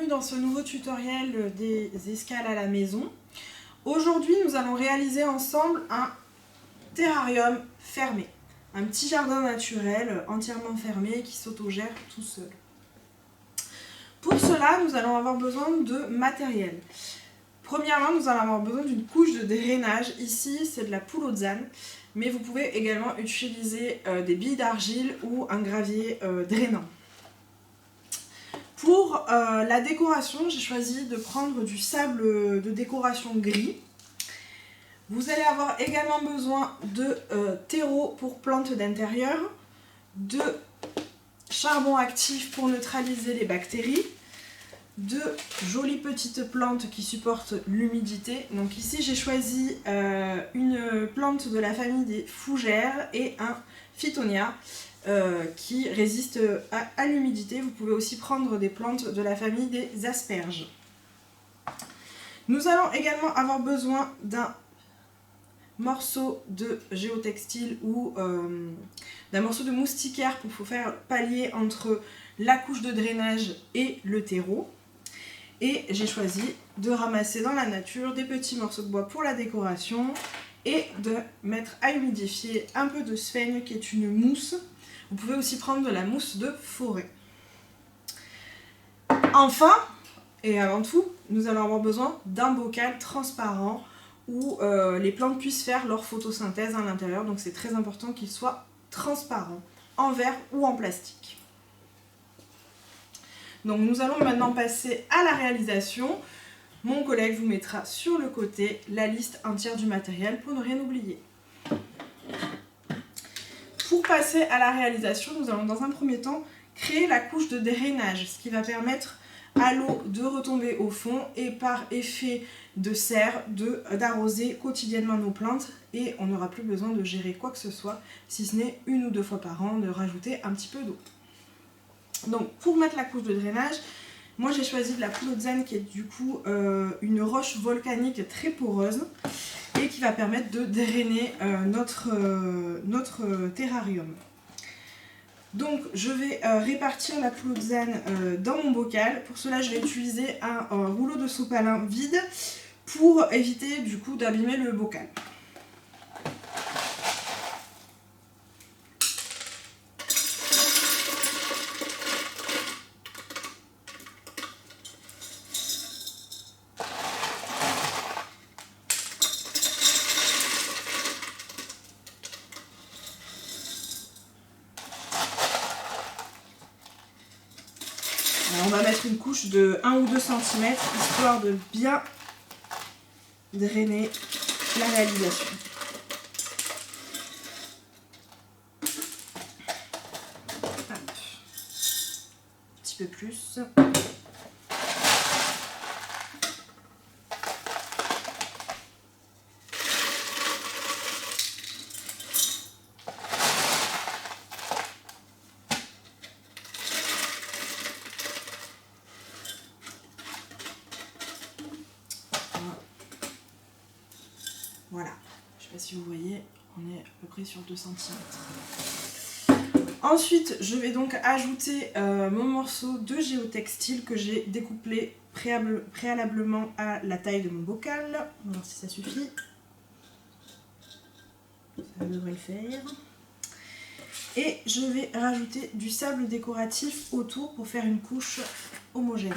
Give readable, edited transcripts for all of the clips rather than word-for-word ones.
bienvenue dans ce nouveau tutoriel des escales à la maison. Aujourd'hui, nous allons réaliser ensemble un terrarium fermé. Un petit jardin naturel entièrement fermé qui s'autogère tout seul. Pour cela, nous allons avoir besoin de matériel. Premièrement, nous allons avoir besoin d'une couche de drainage. Ici, c'est de la poulodzane, mais vous pouvez également utiliser des billes d'argile ou un gravier drainant. Pour la décoration, j'ai choisi de prendre du sable de décoration gris. Vous allez avoir également besoin de terreau pour plantes d'intérieur, de charbon actif pour neutraliser les bactéries, de jolies petites plantes qui supportent l'humidité. Donc ici j'ai choisi une plante de la famille des fougères et un phytonia qui résiste à l'humidité. Vous pouvez aussi prendre des plantes de la famille des asperges. Nous allons également avoir besoin d'un morceau de géotextile ou d'un morceau de moustiquaire pour faire pallier entre la couche de drainage et le terreau. Et j'ai choisi de ramasser dans la nature des petits morceaux de bois pour la décoration et de mettre à humidifier un peu de sphaigne qui est une mousse. Vous pouvez aussi prendre de la mousse de forêt. Enfin, et avant tout, nous allons avoir besoin d'un bocal transparent où les plantes puissent faire leur photosynthèse à l'intérieur. Donc c'est très important qu'il soit transparent, en verre ou en plastique. Donc nous allons maintenant passer à la réalisation. Mon collègue vous mettra sur le côté la liste entière du matériel pour ne rien oublier. Pour passer à la réalisation, nous allons dans un premier temps créer la couche de drainage, ce qui va permettre à l'eau de retomber au fond et par effet de serre d'arroser quotidiennement nos plantes, et on n'aura plus besoin de gérer quoi que ce soit, si ce n'est 1 ou 2 fois par an de rajouter un petit peu d'eau. Donc pour mettre la couche de drainage, moi j'ai choisi de la poulodzane qui est du coup une roche volcanique très poreuse et qui va permettre de drainer notre terrarium. Donc je vais répartir la poulodzane dans mon bocal. Pour cela je vais utiliser un rouleau de sopalin vide pour éviter du coup d'abîmer le bocal. Alors on va mettre une couche de 1 ou 2 cm histoire de bien drainer la réalisation. Hop. Un petit peu plus. Voilà, je ne sais pas si vous voyez, on est à peu près sur 2 cm. Ensuite, je vais donc ajouter mon morceau de géotextile que j'ai découpé préalablement à la taille de mon bocal. On va voir si ça suffit. Ça devrait le faire. Et je vais rajouter du sable décoratif autour pour faire une couche homogène.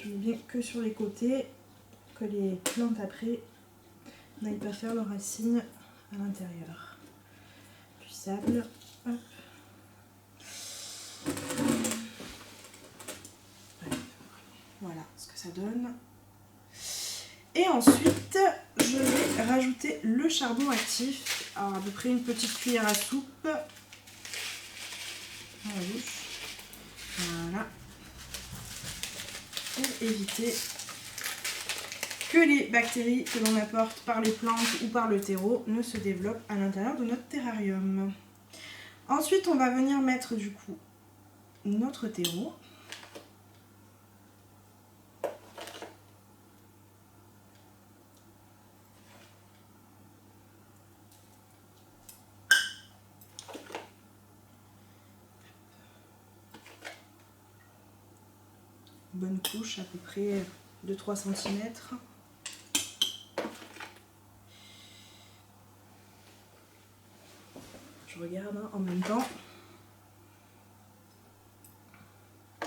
Je mets bien que sur les côtés, que les plantes après n'aillent pas faire leurs racines à l'intérieur. Du sable. Hop. Voilà ce que ça donne. Et ensuite, je vais rajouter le charbon actif alors à peu près une petite cuillère à soupe dans la bouche. Voilà. Pour éviter que les bactéries que l'on apporte par les plantes ou par le terreau ne se développent à l'intérieur de notre terrarium. Ensuite, on va venir mettre du coup notre terreau. Bonne couche, à peu près de 3 cm. Je regarde en même temps. Il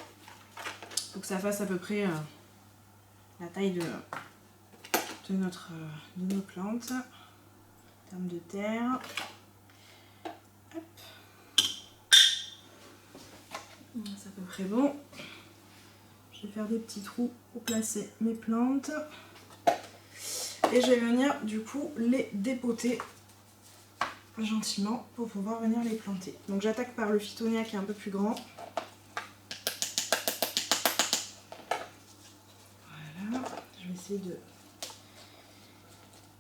faut que ça fasse à peu près la taille de nos plantes. En termes de terre. Hop. C'est à peu près bon. Je vais faire des petits trous pour placer mes plantes. Et je vais venir du coup les dépoter gentiment pour pouvoir venir les planter. Donc j'attaque par le phytonia qui est un peu plus grand. Voilà, je vais essayer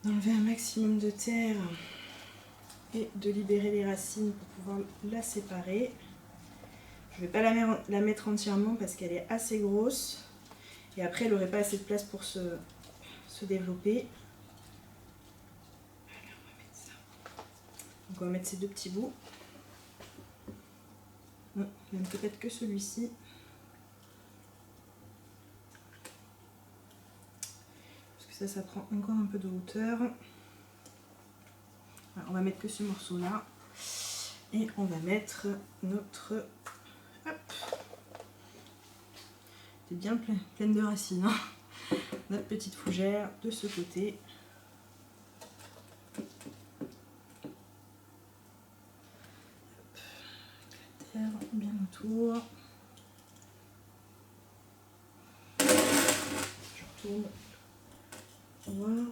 d'enlever un maximum de terre et de libérer les racines pour pouvoir la séparer. Je ne vais pas la mettre entièrement parce qu'elle est assez grosse et après elle n'aurait pas assez de place pour se développer. Donc on va mettre ces deux petits bouts. Non, même peut-être que celui-ci. Parce que ça prend encore un peu de hauteur. Voilà, on va mettre que ce morceau-là. Et on va mettre notre... Hop. C'est bien pleine de racines. Hein. Notre petite fougère de ce côté. Bien autour. Je retourne. Voilà.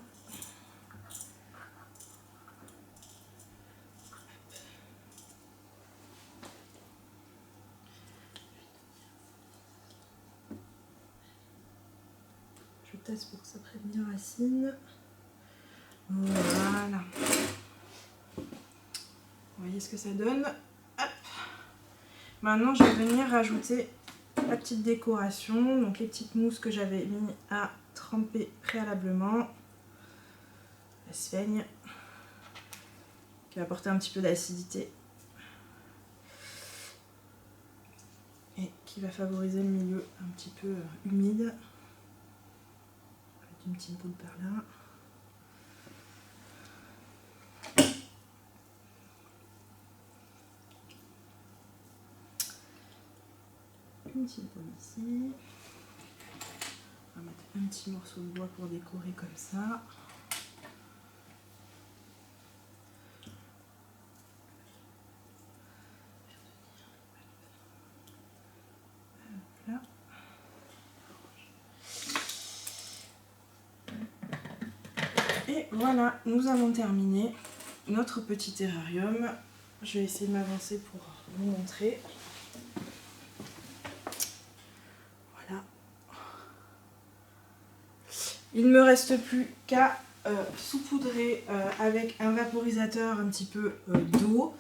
Je tasse pour que ça prenne bien racine. Voilà. Vous voyez ce que ça donne. Hop. Maintenant, je vais venir rajouter la petite décoration, donc les petites mousses que j'avais mis à tremper préalablement. La sphaigne, qui va apporter un petit peu d'acidité et qui va favoriser le milieu un petit peu humide. Une petite boule par là. Une petite boule ici. On va mettre un petit morceau de bois pour décorer comme ça. Là. Et voilà, nous avons terminé notre petit terrarium. Je vais essayer de m'avancer pour vous montrer. Voilà. Il ne me reste plus qu'à saupoudrer avec un vaporisateur un petit peu d'eau.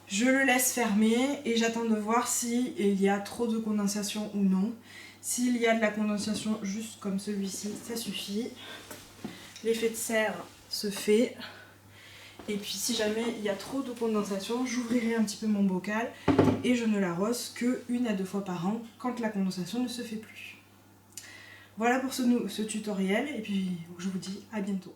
Je le laisse fermer et j'attends de voir s'il y a trop de condensation ou non. S'il y a de la condensation juste comme celui-ci, ça suffit. L'effet de serre se fait. Et puis si jamais il y a trop de condensation, j'ouvrirai un petit peu mon bocal et je ne l'arrose que 1 à 2 fois par an quand la condensation ne se fait plus. Voilà pour ce tutoriel et puis je vous dis à bientôt.